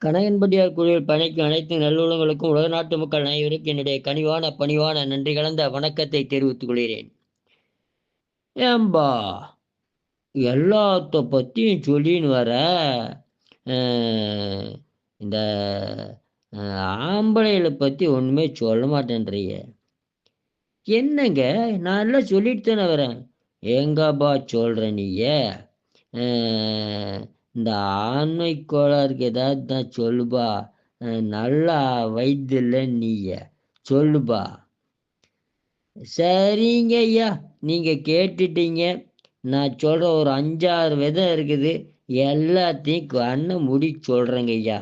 கணையன்படியார் குழுவில் பணிக்கு அனைத்து நல்லுள்ளங்களுக்கும் உலக நாட்டு மக்கள் அனைவருக்கும் என்னுடைய கனிவான பணிவான நன்றி கலந்த வணக்கத்தை தெரிவித்துக் கொள்கிறேன். ஏம்பா, எல்லாத்த பத்தியும் சொல்லின்னு வர அஹ், இந்த ஆம்பளைகளை பத்தி ஒண்ணுமே சொல்ல மாட்டேன்றீங்க. என்னங்க, நான் எல்லாம் சொல்லிட்டு தானே வரேன். எங்கப்பா சொல்ற நீங்க? அஹ், இந்த ஆண்மை கோளாறுக்கு ஏதாவது தான் சொல்லுப்பா. நல்லா வைத்தியல்ல நீங்க சொல்லுப்பா. சரிங்க ஐயா, நீங்க கேட்டுட்டீங்க. நான் சொல்ற ஒரு 5-6 விதம் இருக்குது. எல்லாத்தையும் கண்ணை மூடி சொல்றேங்க ஐயா.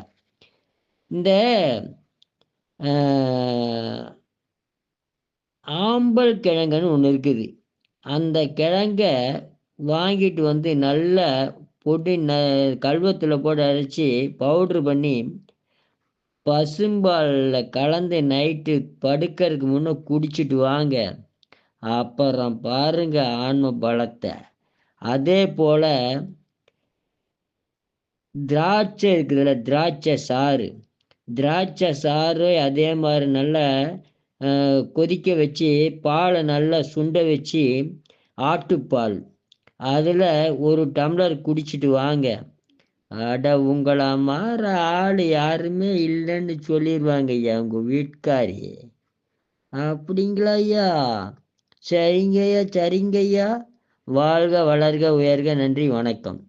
இந்த அஹ், ஆம்பல் கிழங்குன்னு ஒன்று இருக்குது. அந்த கிழங்க வாங்கிட்டு வந்து நல்லா பொடி கல்வத்தில் போட்டு அரைச்சி பவுட்ரு பண்ணி பசும்பாலில் கலந்து நைட்டு படுக்கிறதுக்கு முன்னே குடிச்சிட்டு வாங்க. அப்புறம் பாருங்க ஆன்ம பலத்தை. அதே போல திராட்சை இருக்குதுல்ல, திராட்சை சாறு அதே மாதிரி நல்லா கொதிக்க வச்சு பாலை நல்லா சுண்ட வச்சு ஆட்டுப்பால் அதில் ஒரு டம்ளர் குடிச்சிட்டு வாங்க. அட, உங்களை மாற ஆள் யாருமே இல்லைன்னு சொல்லிடுவாங்க ஐயா உங்கள் வீட்டுக்காரி. அப்படிங்களா ஐயா? சரிங்க ஐயா, சரிங்க ஐயா. வாழ்க வளர்க உயர்க. நன்றி, வணக்கம்.